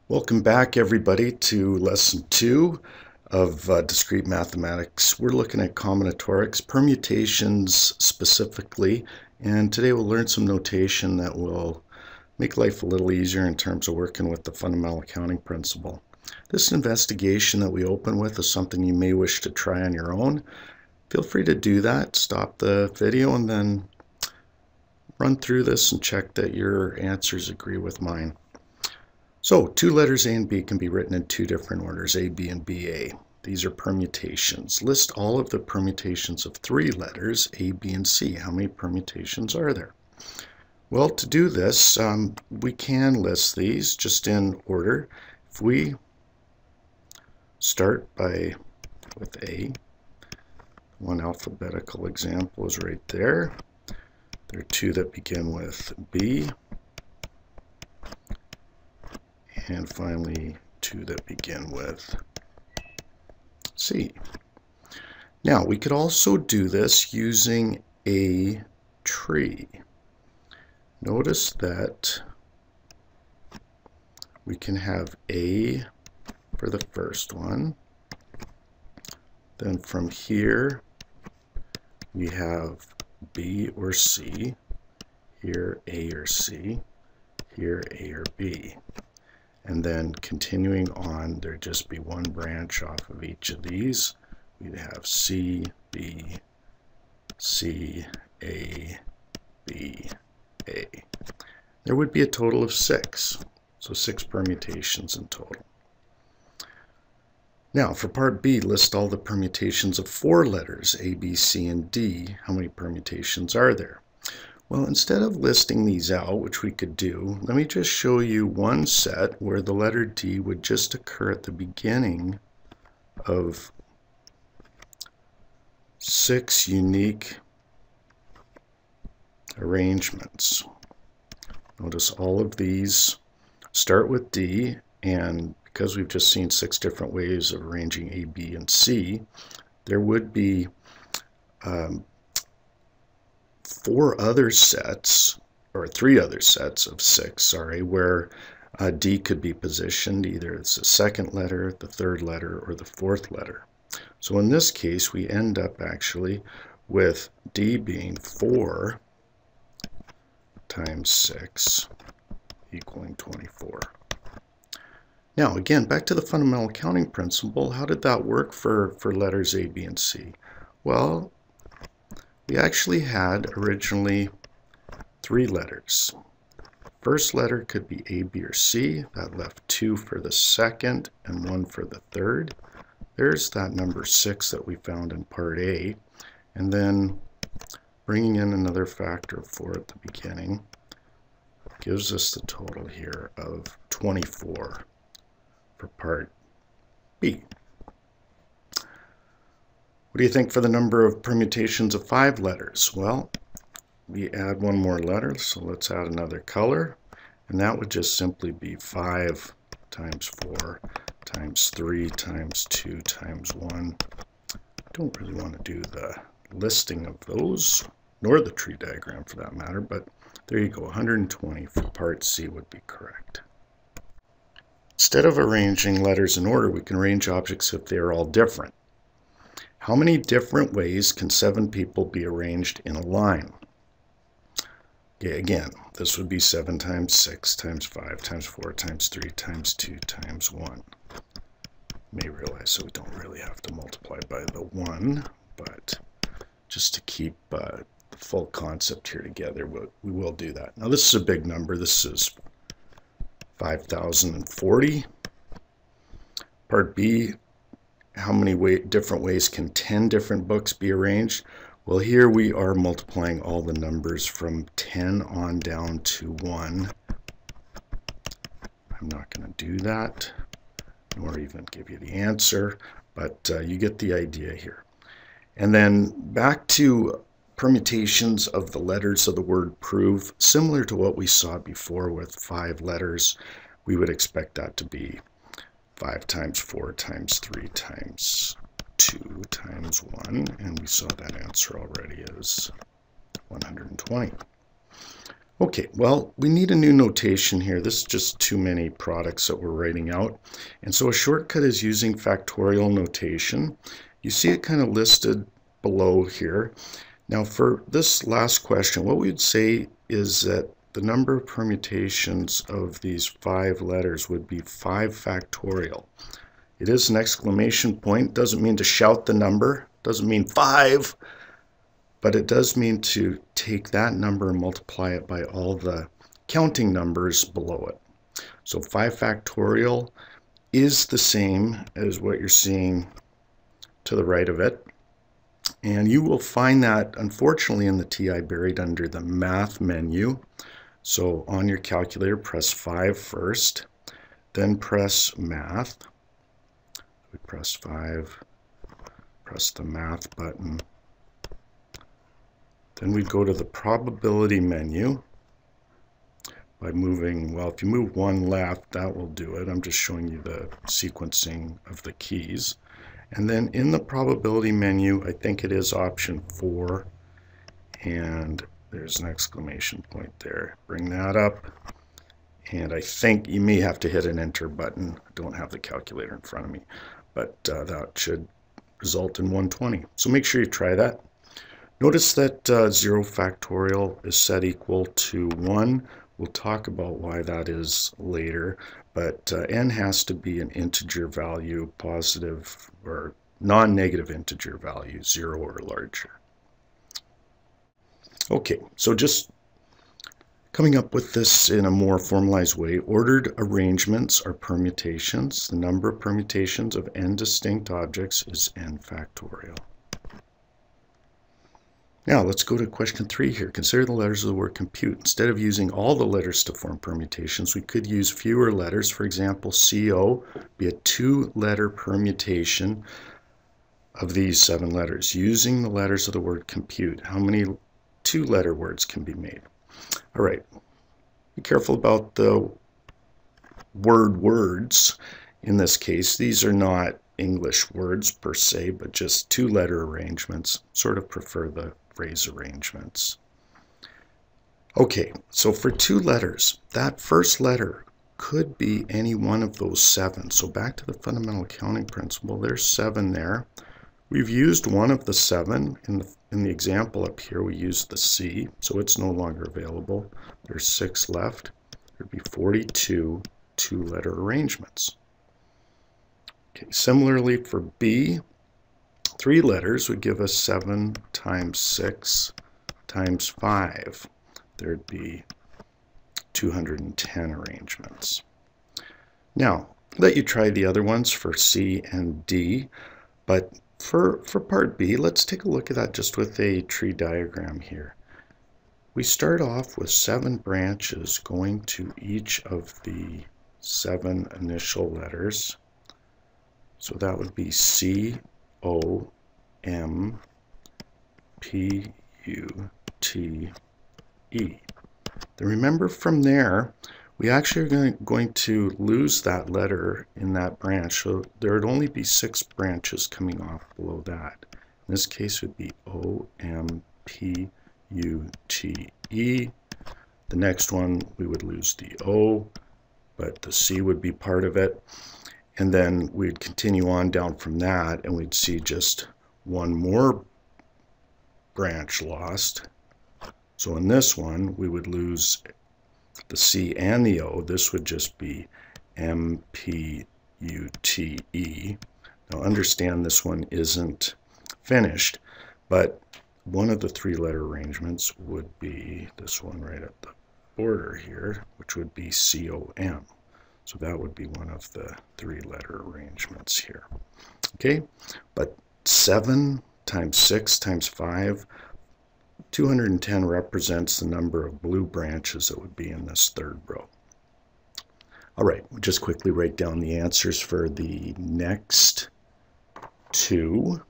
Welcome back, everybody, to lesson 2 of discrete mathematics. We're looking at combinatorics, permutations specifically, and today we'll learn some notation that will make life a little easier in terms of working with the fundamental accounting principle. This investigation that we open with is something you may wish to try on your own. Feel free to do that. Stop the video and then run through this and check that your answers agree with mine. So, two letters A and B can be written in two different orders, A, B, and BA. These are permutations. List all of the permutations of three letters, A, B, and C. How many permutations are there? Well, to do this, we can list these just in order. If we start with A, one alphabetical example is right there. There are two that begin with B. And finally, two that begin with C. Now, we could also do this using a tree. Notice that we can have A for the first one. Then from here, we have B or C. Here, A or C. Here, A or B. And then continuing on, there'd just be one branch off of each of these. We'd have C, B, C, A, B, A. There would be a total of 6. So 6 permutations in total. Now for part B, list all the permutations of 4 letters, A, B, C, and D. How many permutations are there? Well, instead of listing these out, which we could do, let me just show you one set where the letter D would just occur at the beginning of 6 unique arrangements. Notice all of these start with D, and because we've just seen 6 different ways of arranging A, B, and C, there would be 3 other sets of 6, sorry, where D could be positioned. Either it's the second letter, the third letter, or the fourth letter. So in this case, we end up actually with D being 4 times 6 equaling 24. Now again, back to the fundamental accounting principle. How did that work for letters A, B, and C? Well, we actually had originally 3 letters. First letter could be A, B, or C. That left 2 for the second and 1 for the third. There's that number 6 that we found in part A. And then bringing in another factor of 4 at the beginning gives us the total here of 24 for part B. What do you think for the number of permutations of 5 letters? Well, we add one more letter, so let's add another color, and that would just simply be 5 times 4 times 3 times 2 times 1. I don't really want to do the listing of those, nor the tree diagram for that matter, but there you go, 120 for part C would be correct. Instead of arranging letters in order, we can arrange objects if they are all different. How many different ways can 7 people be arranged in a line? Okay, again, this would be 7 times 6 times 5 times 4 times 3 times 2 times 1. You may realize that we don't really have to multiply by the 1, but just to keep the full concept here together, we will do that. Now this is a big number. This is 5,040. Part B, how many different ways can 10 different books be arranged? Well, here we are multiplying all the numbers from 10 on down to 1. I'm not going to do that, nor even give you the answer, but you get the idea here. And then back to permutations of the letters of the word prove, similar to what we saw before with 5 letters. We would expect that to be 5 times 4 times 3 times 2 times 1, and we saw that answer already is 120. Okay, well, we need a new notation here. This is just too many products that we're writing out. And so a shortcut is using factorial notation. You see it kind of listed below here. Now for this last question, what we would say is that the number of permutations of these 5 letters would be 5 factorial. It is an exclamation point. Doesn't mean to shout the number. Doesn't mean 5. But it does mean to take that number and multiply it by all the counting numbers below it. So 5 factorial is the same as what you're seeing to the right of it. And you will find that, unfortunately, in the TI buried under the Math menu. So on your calculator, press 5 first, then press Math. We press 5, press the Math button. Then we go to the probability menu by moving, well, if you move 1 left, that will do it. I'm just showing you the sequencing of the keys. And then in the probability menu, I think it is option 4, and there's an exclamation point there. Bring that up, and I think you may have to hit an enter button. I don't have the calculator in front of me, but that should result in 120. So make sure you try that. Notice that 0 factorial is set equal to 1. We'll talk about why that is later, but n has to be an integer value, positive or non-negative integer value, 0 or larger. Okay, so just coming up with this in a more formalized way, ordered arrangements are permutations. The number of permutations of n distinct objects is n factorial. Now let's go to question 3 here. Consider the letters of the word compute. Instead of using all the letters to form permutations, we could use fewer letters. For example, CO be a 2-letter permutation of these 7 letters. Using the letters of the word compute, how many 2-letter words can be made? All right, be careful about the word words. In this case, these are not English words per se, but just 2-letter arrangements. Sort of prefer the phrase arrangements. Okay, so for 2 letters, that first letter could be any one of those 7. So back to the fundamental counting principle, there's 7 there. We've used one of the 7. In the example up here, we used the C, so it's no longer available. There's 6 left. There'd be 42 2-letter arrangements. Okay, similarly for B, 3 letters would give us 7 times 6 times 5. There'd be 210 arrangements. Now, let you try the other ones for C and D, but for part B, let's take a look at that just with a tree diagram here. We start off with 7 branches going to each of the 7 initial letters. So that would be C, O, M, P, U, T, E. Then remember from there, we actually are going to lose that letter in that branch. So there would only be 6 branches coming off below that. In this case, it would be O, M, P, U, T, E. The next one, we would lose the O, but the C would be part of it. And then we'd continue on down from that, and we'd see just one more branch lost. So in this one, we would lose the C and the O. This would just be M, P, U, T, E. Now understand this one isn't finished, but one of the 3-letter arrangements would be this one right at the border here, which would be C-O-M. So that would be one of the 3-letter arrangements here. Okay, but 7 times 6 times 5, 210 represents the number of blue branches that would be in this 3rd row. All right, we'll just quickly write down the answers for the next 2.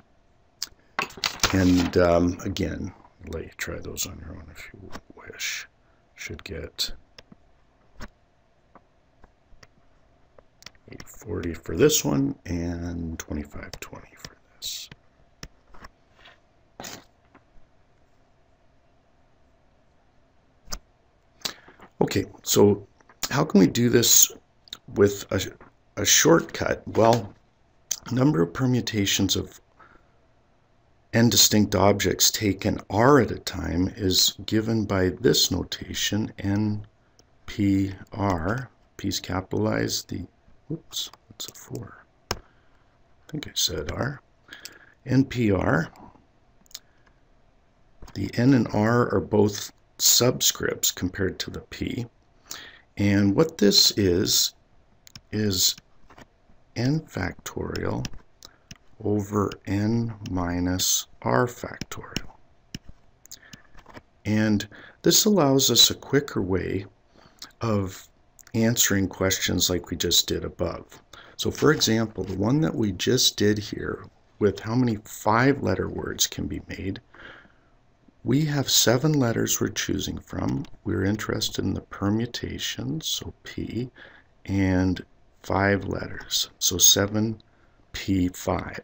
And again, I'll let you try those on your own if you wish. Should get 840 for this one and 2520 for this. Okay, so how can we do this with a shortcut? Well, number of permutations of n distinct objects taken r at a time is given by this notation, npr. P's capitalized, the, oops, that's a 4. I think I said r. npr. The n and r are both subscripts compared to the p. And what this is n factorial over n minus r factorial. And this allows us a quicker way of answering questions like we just did above. So for example, the one that we just did here with how many 5-letter words can be made, we have 7 letters we're choosing from. We're interested in the permutations, so P, and 5 letters, so 7P5.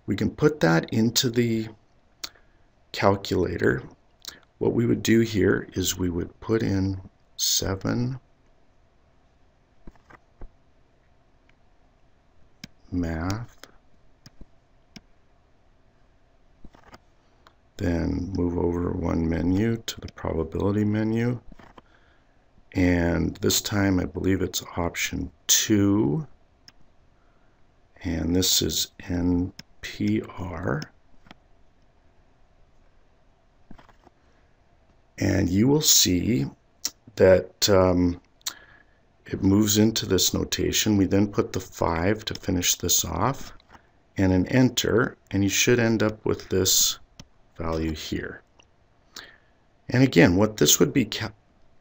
We can put that into the calculator. What we would do here is we would put in 7 math, then move over one menu to the probability menu, and this time I believe it's option 2, and this is NPR, and you will see that it moves into this notation. We then put the 5 to finish this off and an enter, and you should end up with this value here. And again, what this would be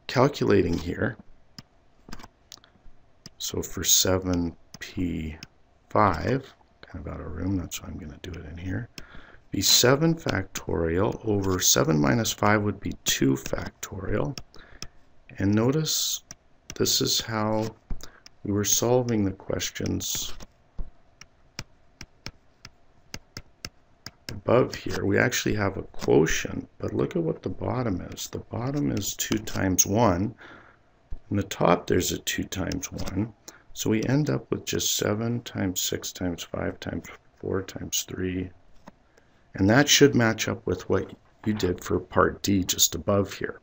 calculating here, so for 7P5, kind of out of room, that's why I'm going to do it in here, be 7 factorial over 7 minus 5 would be 2 factorial. And notice this is how we were solving the questions above here. We actually have a quotient, but look at what the bottom is. The bottom is 2 times 1. In the top there's a 2 times 1. So we end up with just 7 times 6 times 5 times 4 times 3. And that should match up with what you did for part D just above here.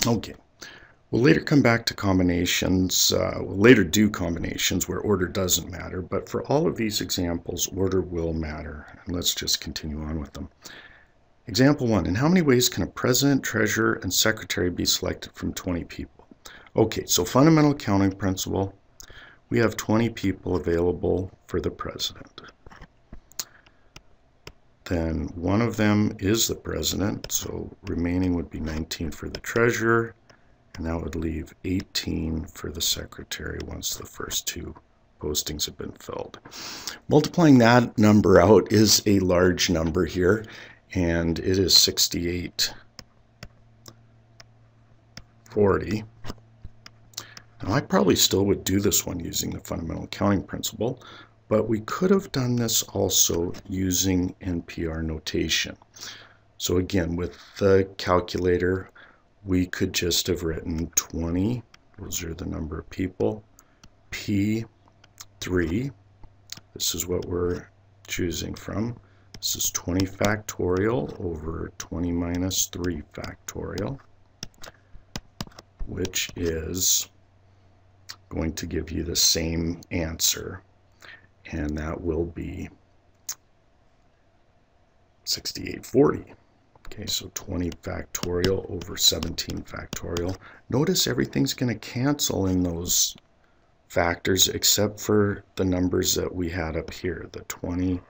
Okay. We'll later come back to combinations. We'll later do combinations where order doesn't matter, but for all of these examples, order will matter. And let's just continue on with them. Example 1. In how many ways can a president, treasurer, and secretary be selected from 20 people? Okay, so fundamental counting principle. We have 20 people available for the president. Then one of them is the president, so remaining would be 19 for the treasurer. And that would leave 18 for the secretary once the first 2 postings have been filled. Multiplying that number out is a large number here, and it is 6840. Now I probably still would do this one using the fundamental counting principle, but we could have done this also using NPR notation. So again, with the calculator, we could just have written 20, those are the number of people, P3, this is what we're choosing from. This is 20 factorial over 20 minus 3 factorial, which is going to give you the same answer, and that will be 6840. Okay, so 20 factorial over 17 factorial. Notice everything's going to cancel in those factors except for the numbers that we had up here, the 20,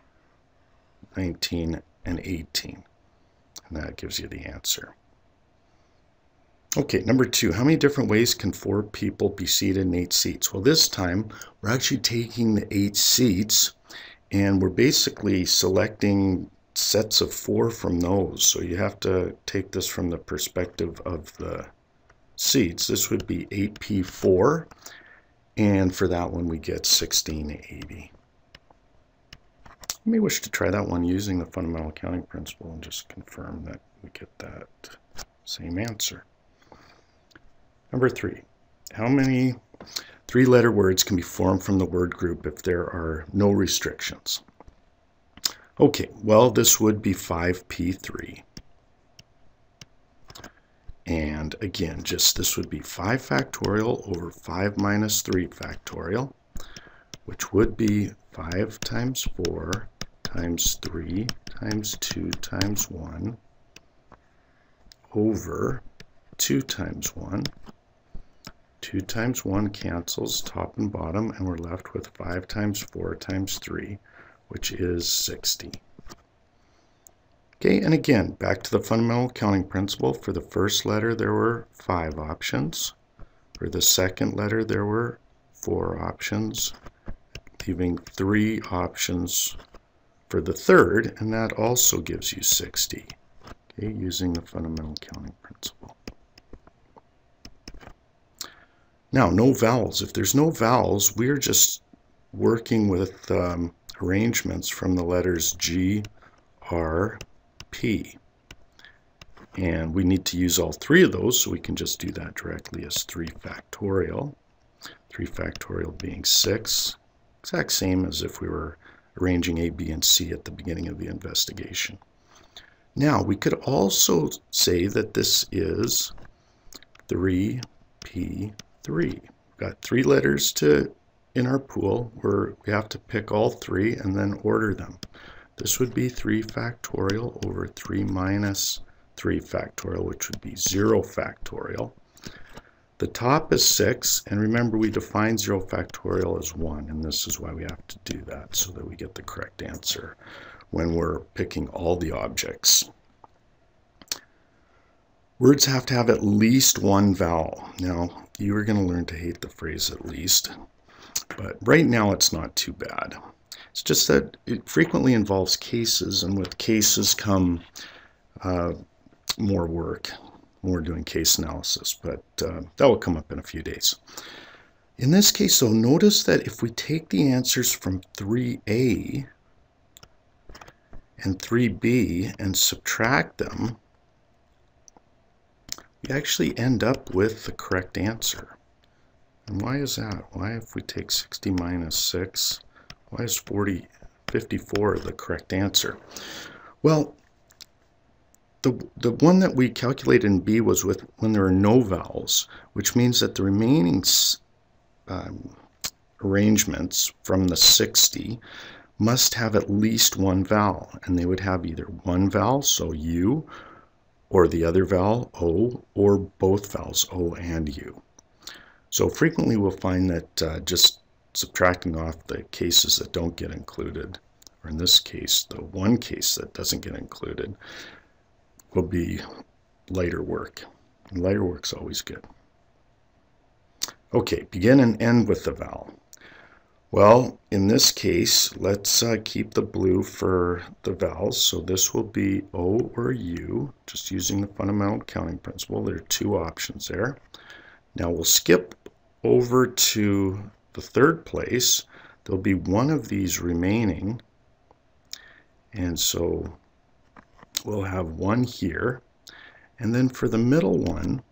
19, and 18. And that gives you the answer. Okay, number 2, how many different ways can 4 people be seated in 8 seats? Well, this time we're actually taking the 8 seats and we're basically selecting sets of 4 from those. So you have to take this from the perspective of the seats. This would be 8p4, and for that one we get 1680. You may wish to try that one using the fundamental accounting principle and just confirm that we get that same answer. Number 3. How many 3-letter words can be formed from the word group if there are no restrictions? Okay, well, this would be 5p3. And again, just this would be 5 factorial over 5 minus 3 factorial, which would be 5 times 4 times 3 times 2 times 1 over 2 times 1. 2 times 1 cancels top and bottom, and we're left with 5 times 4 times 3, which is 60. Okay, and again, back to the fundamental accounting principle. For the first letter, there were 5 options. For the second letter, there were 4 options, leaving 3 options for the third, and that also gives you 60, okay, using the fundamental accounting principle. Now, no vowels. If there's no vowels, we're just working with arrangements from the letters G, R, P. And we need to use all 3 of those, so we can just do that directly as 3 factorial. 3 factorial being 6. Exact same as if we were arranging A, B, and C at the beginning of the investigation. Now, we could also say that this is 3P3. We've got 3 letters in our pool where we have to pick all 3 and then order them. This would be 3 factorial over 3 minus 3 factorial, which would be 0 factorial. The top is 6, and remember we define 0 factorial as 1, and this is why we have to do that, so that we get the correct answer when we're picking all the objects. Words have to have at least 1 vowel. Now, you are going to learn to hate the phrase at least, but right now it's not too bad. It's just that it frequently involves cases, and with cases come more work, more doing case analysis, but that will come up in a few days. In this case, though, notice that if we take the answers from 3A and 3B and subtract them, we actually end up with the correct answer. And why is that? Why, if we take 60 minus 6, why is 54 the correct answer? Well, the one that we calculated in B was with when there are no vowels, which means that the remaining arrangements from the 60 must have at least 1 vowel, and they would have either 1 vowel, so U, or the other vowel, O, or both vowels, O and U. So frequently we'll find that just subtracting off the cases that don't get included, or in this case, the one case that doesn't get included, will be lighter work. And lighter work's always good. Okay, begin and end with the vowel. Well, in this case, let's keep the blue for the vowels. So this will be O or U, just using the fundamental accounting principle. There are 2 options there. Now we'll skip over to the third place. There'll be one of these remaining, and so we'll have 1 here. And then for the middle one,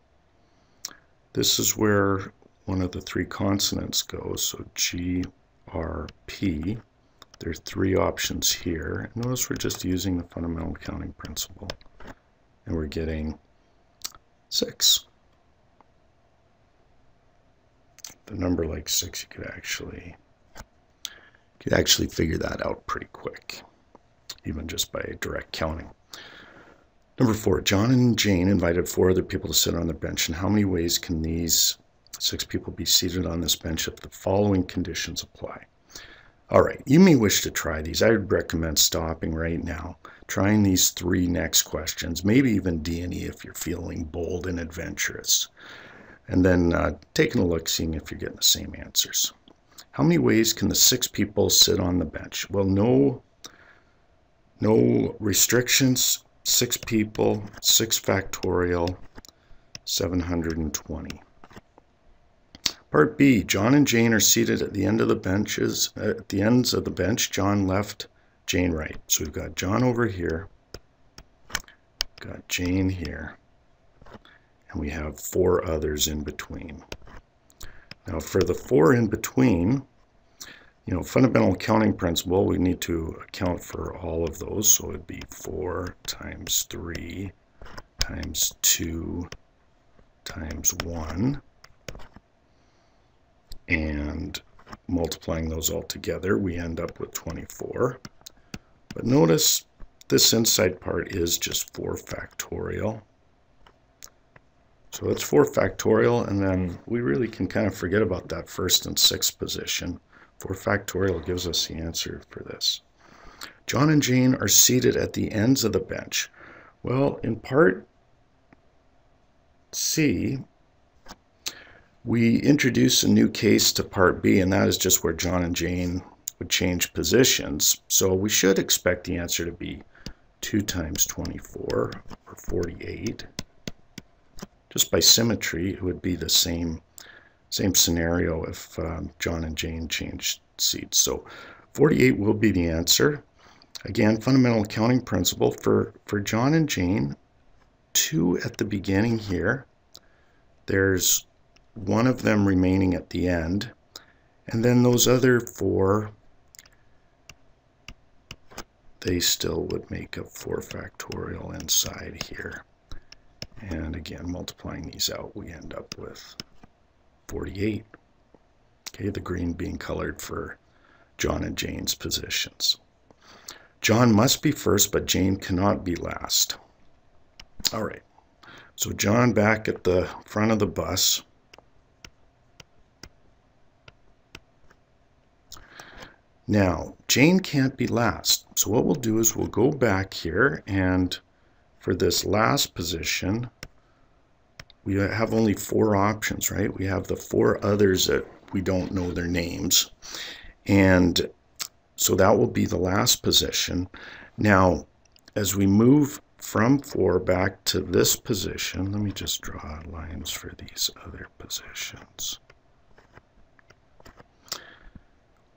this is where one of the 3 consonants goes, so G, R, P. There's 3 options here. Notice we're just using the fundamental accounting principle, and we're getting 6. The number like 6, you could actually figure that out pretty quick, even just by direct counting. Number 4, John and Jane invited 4 other people to sit on the bench. In how many ways can these 6 people be seated on this bench if the following conditions apply? All right, you may wish to try these. I would recommend stopping right now, trying these 3 next questions, maybe even D&E if you're feeling bold and adventurous, and then taking a look, seeing if you're getting the same answers. How many ways can the 6 people sit on the bench? Well, no No restrictions, 6 people, 6 factorial, 720. Part B, John and Jane are seated at the end of the benches, at the ends of the bench, John left, Jane right. So we've got John over here, got Jane here, and we have 4 others in between. Now for the 4 in between, you know, fundamental accounting principle, we need to account for all of those. So it'd be 4 times 3 times 2 times 1. And multiplying those all together, we end up with 24. But notice this inside part is just 4 factorial. So it's 4 factorial, and then we really can kind of forget about that first and 6th position. 4 factorial gives us the answer for this. John and Jane are seated at the ends of the bench. Well, in part C, we introduce a new case to part B, and that is just where John and Jane would change positions. So we should expect the answer to be 2 times 24, or 48. Just by symmetry, it would be the same scenario if John and Jane changed seats. So 48 will be the answer. Again, fundamental accounting principle for John and Jane, 2 at the beginning here. There's 1 of them remaining at the end. And then those other 4, they still would make a 4 factorial inside here. And again, multiplying these out, we end up with 48. Okay, the green being colored for John and Jane's positions. John must be first, but Jane cannot be last. All right, so John back at the front of the bus. Now, Jane can't be last. So what we'll do is we'll go back here, and for this last position, we have only 4 options, right? We have the 4 others that we don't know their names. And so that will be the last position. Now, as we move from 4 back to this position, let me just draw lines for these other positions.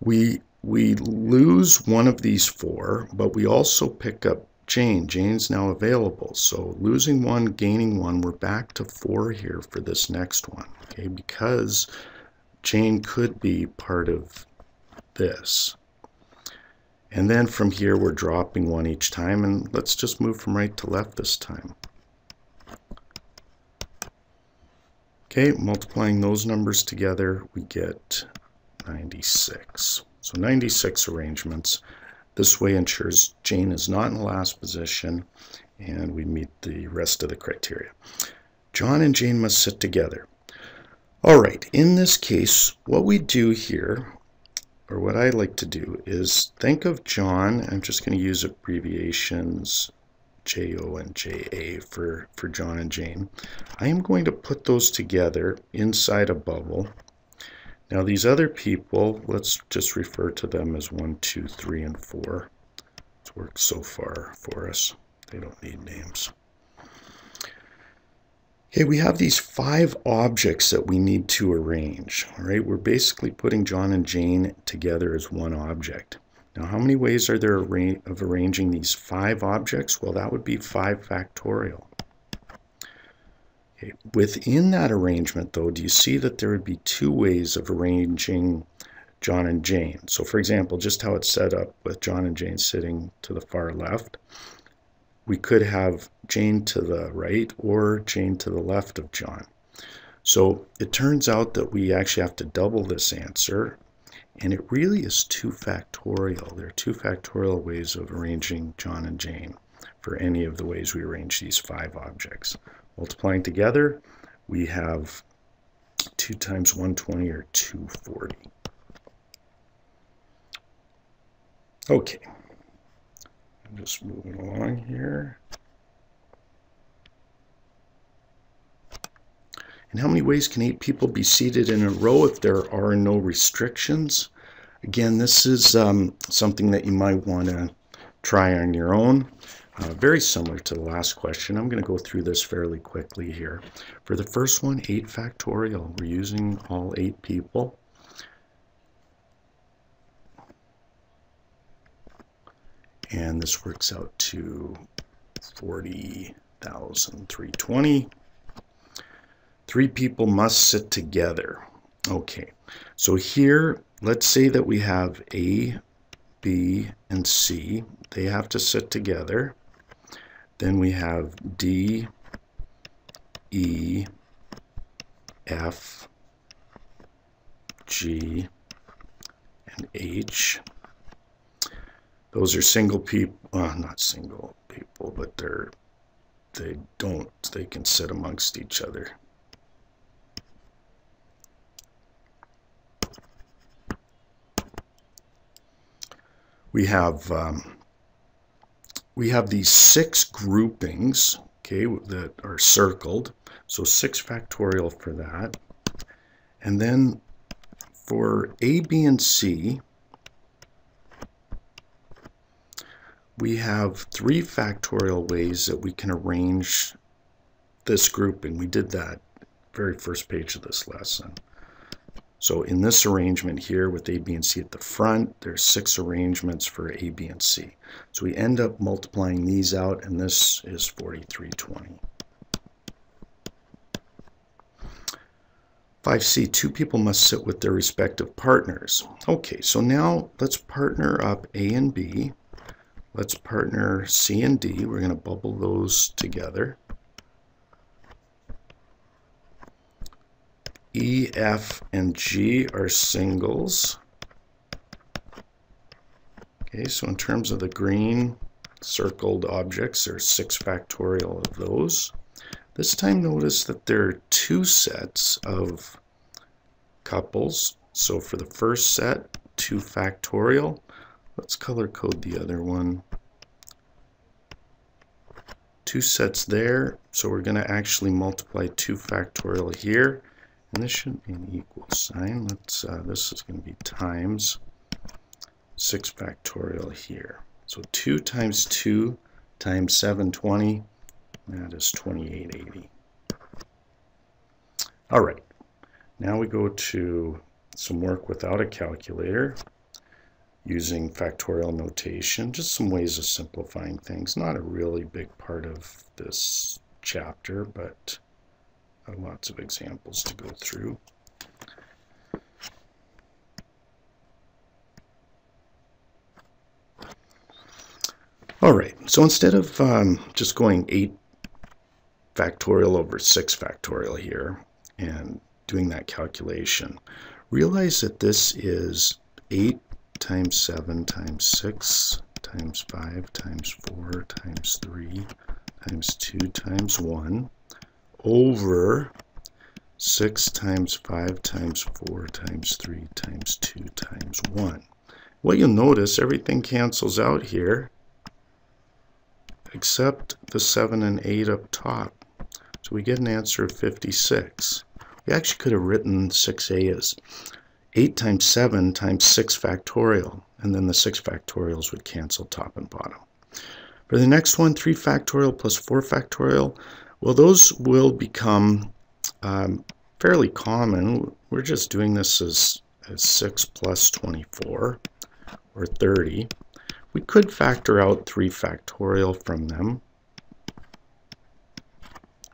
We lose one of these 4, but we also pick up Jane. Jane's now available. So losing 1, gaining 1, we're back to 4 here for this next one, okay, because Jane could be part of this. And then from here, we're dropping 1 each time, and let's just move from right to left this time. Okay, multiplying those numbers together, we get 96. So 96 arrangements. This way ensures Jane is not in the last position, and we meet the rest of the criteria. John and Jane must sit together. All right, in this case, what we do here, or what I like to do, is think of John. I'm just going to use abbreviations JO and JA for John and Jane. I am going to put those together inside a bubble. Now these other people, let's just refer to them as 1, 2, 3, and 4. It's worked so far for us. They don't need names. Okay, we have these 5 objects that we need to arrange. All right, we're basically putting John and Jane together as one object. Now, how many ways are there of arranging these 5 objects? Well, that would be 5 factorial. Okay. Within that arrangement, though, do you see that there would be 2 ways of arranging John and Jane? So, for example, just how it's set up with John and Jane sitting to the far left, we could have Jane to the right or Jane to the left of John. So it turns out that we actually have to double this answer, and it really is 2 factorial. There are 2 factorial ways of arranging John and Jane for any of the ways we arrange these 5 objects. Multiplying together, we have 2 times 120 or 240. Okay, I'm just moving along here. And how many ways can 8 people be seated in a row if there are no restrictions? Again, this is something that you might want to try on your own. Very similar to the last question. I'm going to go through this fairly quickly here. For the first one, 8 factorial. We're using all 8 people. And this works out to 40,320. 3 people must sit together. Okay, so here, let's say that we have A, B, and C. They have to sit together. Then we have D, E, F, G, and H. Those are single people, not single people, but they can sit amongst each other. We have these 6 groupings, okay, that are circled. So 6 factorial for that. And then for A, B, and C, we have 3 factorial ways that we can arrange this grouping. We did that very first page of this lesson. So in this arrangement here with A, B, and C at the front, there's 6 arrangements for A, B, and C. So we end up multiplying these out, and this is 4320. 5C, 2 people must sit with their respective partners. Okay, so now let's partner up A and B. Let's partner C and D. We're going to bubble those together. E, F, and G are singles. Okay, so in terms of the green circled objects, there's 6 factorial of those. This time notice that there are 2 sets of couples. So for the first set, 2 factorial. Let's color code the other one. 2 sets there, so we're going to actually multiply 2 factorial here, and this should be an equal sign. Let's this is going to be times 6 factorial here. So 2 times 2 times 720, that is 2880. All right, now we go to some work without a calculator, using factorial notation, just some ways of simplifying things. Not a really big part of this chapter, but lots of examples to go through. All right, so instead of just going 8 factorial over 6 factorial here and doing that calculation, realize that this is 8 times 7 times 6 times 5 times 4 times 3 times 2 times 1 over 6 times 5 times 4 times 3 times 2 times 1. Well, you'll notice everything cancels out here except the 7 and 8 up top. So we get an answer of 56. We actually could have written 6a as 8 times 7 times 6 factorial, and then the 6 factorials would cancel top and bottom. For the next one, 3 factorial plus 4 factorial, well, those will become fairly common. We're just doing this as 6 plus 24, or 30. We could factor out 3 factorial from them.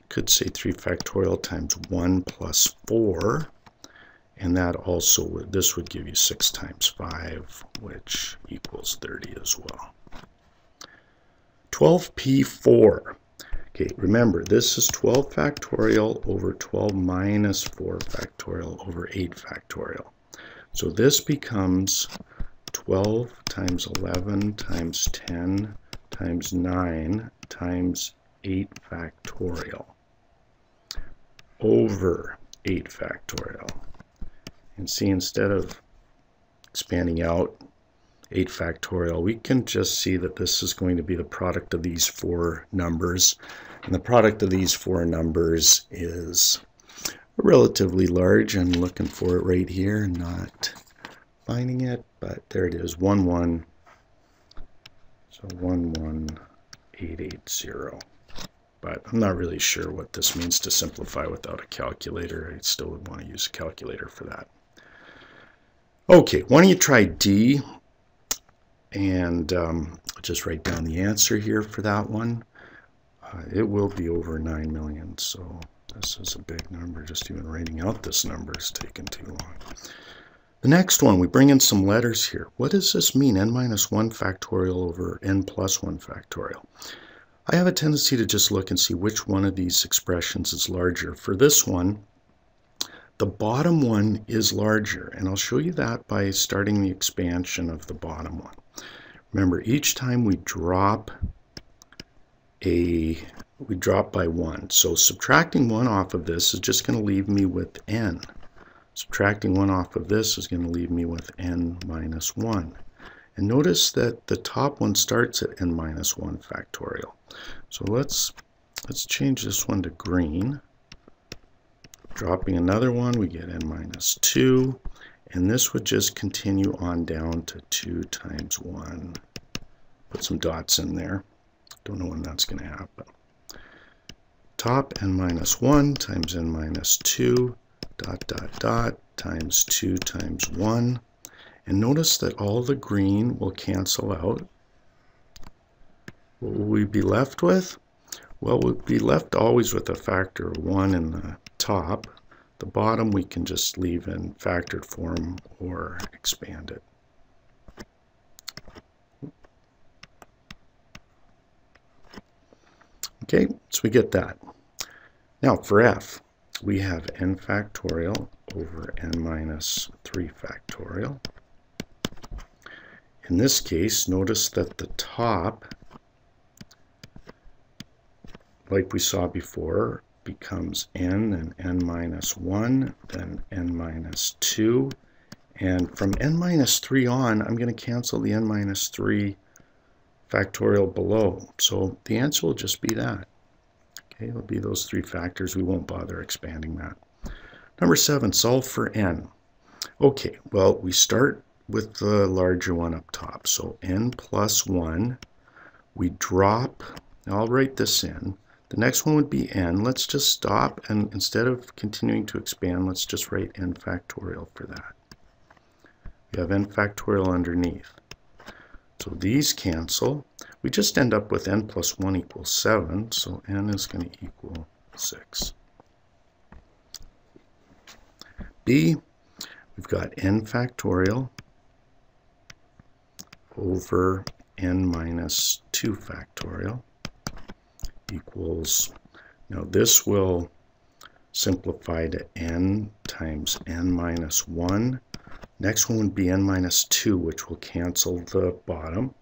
Could say 3 factorial times 1 plus 4. And that also would, this would give you 6 times 5, which equals 30 as well. 12p4. Okay, remember, this is 12 factorial over 12 minus 4 factorial over 8 factorial. So this becomes 12 times 11 times 10 times 9 times 8 factorial over 8 factorial. And see, instead of expanding out 8 factorial, we can just see that this is going to be the product of these 4 numbers. And the product of these 4 numbers is relatively large. I'm looking for it right here, not finding it, but there it is, 1, 1. So So 11880. But I'm not really sure what this means to simplify without a calculator. I still would want to use a calculator for that. Okay, why don't you try D, and just write down the answer here for that one. It will be over 9 million, so this is a big number. Just even writing out this number is taking too long. The next one, we bring in some letters here. What does this mean? N minus 1 factorial over n plus 1 factorial. I have a tendency to just look and see which one of these expressions is larger. For this one, the bottom one is larger, and I'll show you that by starting the expansion of the bottom one. Remember, each time we drop by 1. So subtracting 1 off of this is just going to leave me with n. Subtracting 1 off of this is going to leave me with n minus 1. And notice that the top one starts at n minus 1 factorial. So let's change this one to green. Dropping another one, we get n minus 2. And this would just continue on down to 2 times 1. Put some dots in there. Don't know when that's going to happen. Top n minus 1 times n minus 2 dot dot dot times 2 times 1. And notice that all the green will cancel out. What will we be left with? Well, we'll be left always with a factor of 1 in the top. The bottom we can just leave in factored form or expand it. Okay, so we get that. Now for f, we have n factorial over n minus 3 factorial. In this case, notice that the top, like we saw before, becomes n and n minus 1, then n minus 2. And from n minus 3 on, I'm going to cancel the n minus 3 factorial below. So the answer will just be that. Okay, it'll be those 3 factors. We won't bother expanding that. Number 7, solve for n. Okay, well, we start with the larger one up top. So n plus 1. We drop, I'll write this in. The next one would be n. Let's just stop, and instead of continuing to expand, let's just write n factorial for that. We have n factorial underneath. So these cancel. We just end up with n plus 1 equals 7, so n is going to equal 6. B, we've got n factorial over n minus 2 factorial equals, now this will simplify to n times n minus 1. Next one would be n minus 2, which will cancel the bottom.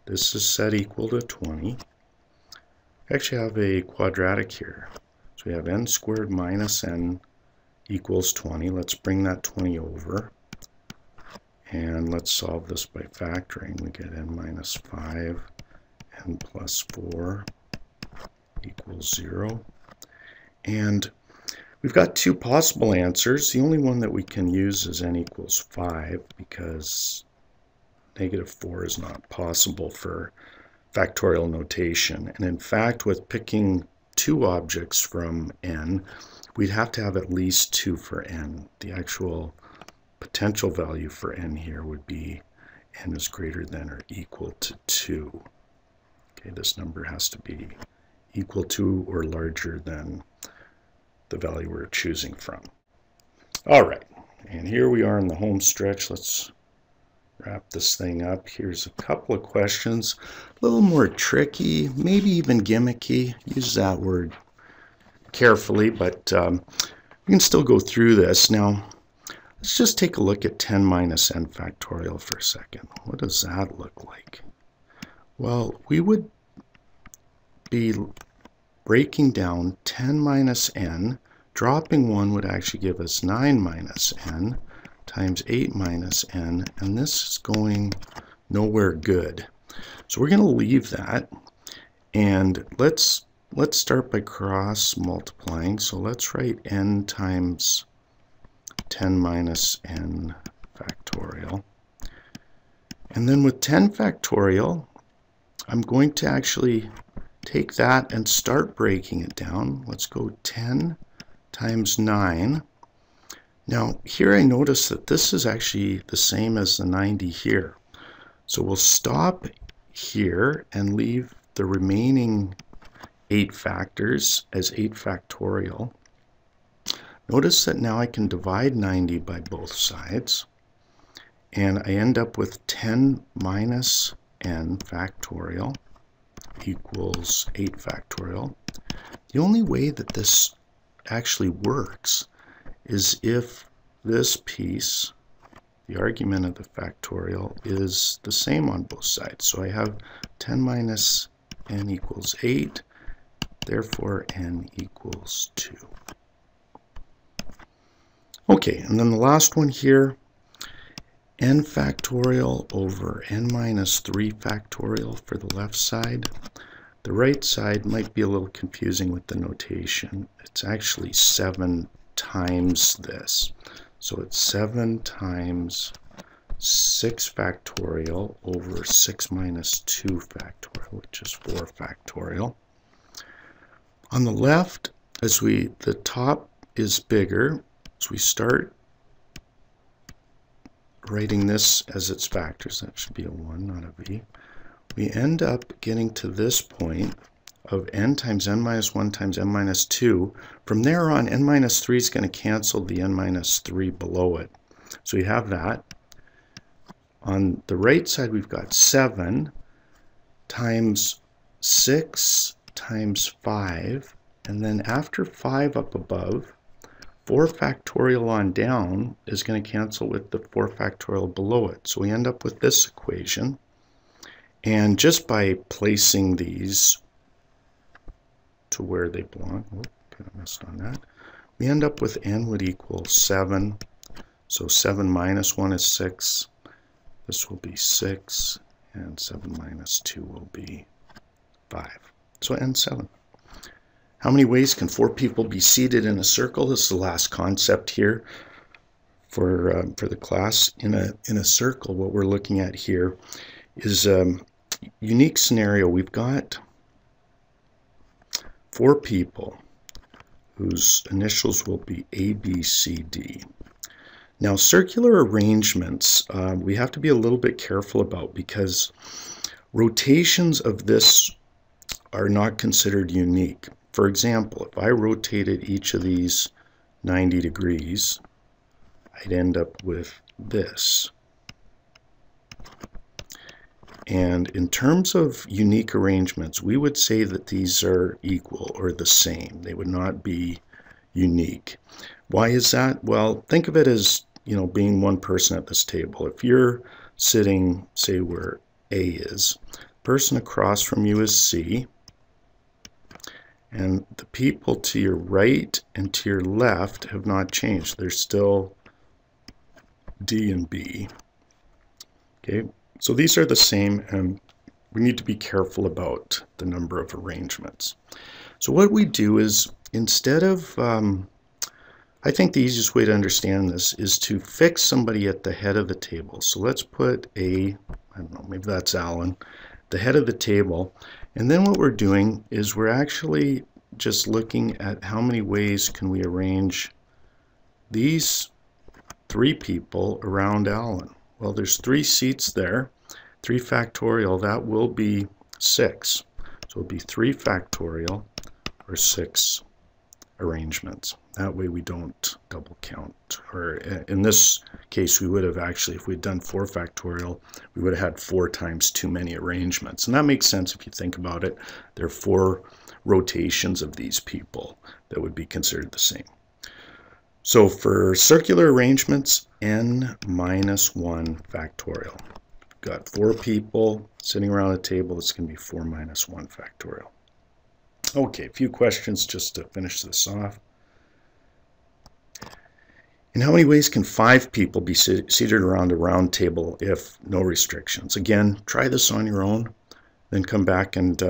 This is set equal to 20. We actually have a quadratic here. So we have n squared minus n equals 20. Let's bring that 20 over. And let's solve this by factoring. We get n minus 5, n plus 4 equals 0. And we've got 2 possible answers. The only one that we can use is n equals 5 because negative 4 is not possible for factorial notation. And in fact, with picking 2 objects from n, we'd have to have at least 2 for n. The actual potential value for n here would be n is greater than or equal to 2. Okay, this number has to be equal to or larger than the value we're choosing from. All right, and here we are in the home stretch. Let's wrap this thing up. Here's a couple of questions, a little more tricky, maybe even gimmicky. Use that word carefully, but we can still go through this. Now, let's just take a look at 10 minus n factorial for a second. What does that look like? Well, we would be breaking down 10 minus n. Dropping 1 would actually give us 9 minus n times 8 minus n, and this is going nowhere good. So we're going to leave that, and let's start by cross multiplying. So let's write n times 10 minus n factorial. And then with 10 factorial, I'm going to actually take that and start breaking it down. Let's go 10 times 9. Now here I notice that this is actually the same as the 90 here. So we'll stop here and leave the remaining 8 factors as 8 factorial. Notice that now I can divide 90 by both sides, and I end up with 10 minus n factorial equals 8 factorial. The only way that this actually works is if this piece, the argument of the factorial, is the same on both sides. So I have 10 minus n equals 8, therefore n equals 2. Okay, and then the last one here, n factorial over n minus 3 factorial for the left side. The right side might be a little confusing with the notation. It's actually 7 times this. So it's 7 times 6 factorial over 6 minus 2 factorial, which is 4 factorial. On the left, the top is bigger, so we start writing this as its factors. That should be a 1, not a v. We end up getting to this point of n times n minus 1 times n minus 2. From there on, n minus 3 is going to cancel the n minus 3 below it. So we have that. On the right side, we've got 7 times 6 times 5. And then after 5 up above, 4 factorial on down is going to cancel with the 4 factorial below it. So we end up with this equation. And just by placing these to where they belong, kind of messed on that, we end up with n would equal 7. So 7 minus 1 is 6. This will be 6. And 7 minus 2 will be 5. So n 7. How many ways can 4 people be seated in a circle? This is the last concept here for the class. In a circle, what we're looking at here is a unique scenario. We've got 4 people whose initials will be A, B, C, D. Now, circular arrangements we have to be a little bit careful about because rotations of this are not considered unique. For example, if I rotated each of these 90 degrees, I'd end up with this. And in terms of unique arrangements, we would say that these are equal or the same. They would not be unique. Why is that? Well, think of it as, being one person at this table. If you're sitting, say, where A is, the person across from you is C, and the people to your right and to your left have not changed. They're still D and B. Okay, so these are the same, and we need to be careful about the number of arrangements. So what we do is, instead of, I think the easiest way to understand this is to fix somebody at the head of the table. So let's put I don't know, maybe that's Alan, the head of the table. And then what we're doing is we're actually just looking at how many ways can we arrange these 3 people around Alan. Well, there's 3 seats there. 3 factorial, that will be 6. So it'll be 3 factorial or 6 arrangements. That way we don't double count. Or in this case, we would have actually, if we'd done 4 factorial, we would have had 4 times too many arrangements. And that makes sense if you think about it. There are 4 rotations of these people that would be considered the same. So for circular arrangements, n minus 1 factorial. We've got 4 people sitting around a table. It's going to be 4 minus 1 factorial. Okay, a few questions just to finish this off. In how many ways can 5 people be seated around a round table if no restrictions? Again, try this on your own, then come back and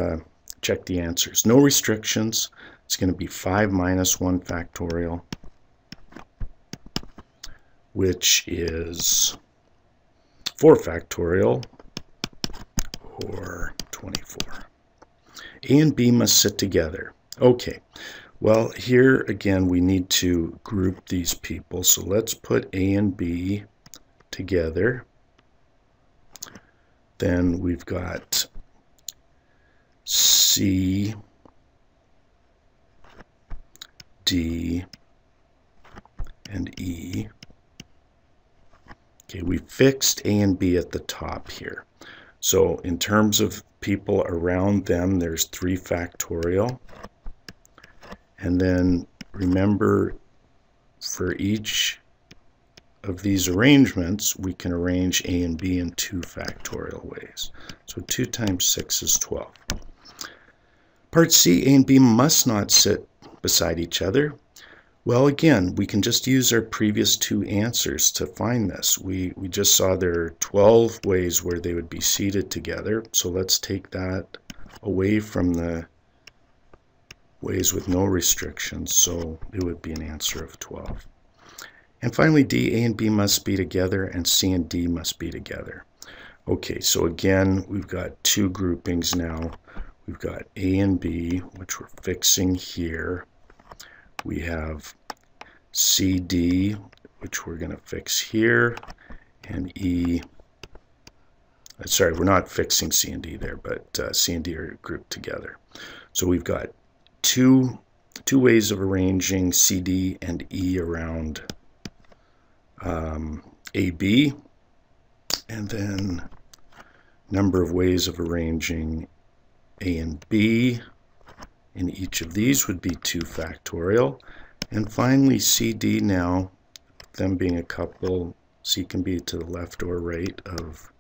check the answers. No restrictions, it's going to be 5 minus 1 factorial, which is 4 factorial, or 24. A and B must sit together. Okay, well here again we need to group these people. So let's put A and B together. Then we've got C, D, and E. Okay, we fixed A and B at the top here. So in terms of people around them, there's 3 factorial. And then remember, for each of these arrangements, we can arrange A and B in 2 factorial ways. So 2 times 6 is 12. Part C, A and B must not sit beside each other. Well, again, we can just use our previous 2 answers to find this. We just saw there are 12 ways where they would be seated together. So let's take that away from the ways with no restrictions. So it would be an answer of 12. And finally, D, A and B must be together, and C and D must be together. Okay, so again, we've got 2 groupings now. We've got A and B, which we're fixing here. We have CD, which we're going to fix here, and E. Sorry, we're not fixing C and D there, but C and D are grouped together. So we've got two ways of arranging CD and E around AB, and then number of ways of arranging A and B in each of these would be 2 factorial. And finally, CD now, them being a couple, C can be to the left or right of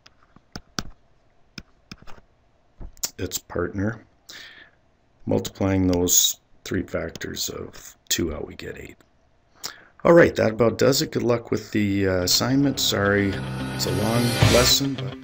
its partner. Multiplying those 3 factors of 2 out, we get 8. All right, that about does it. Good luck with the assignment. Sorry, it's a long lesson, but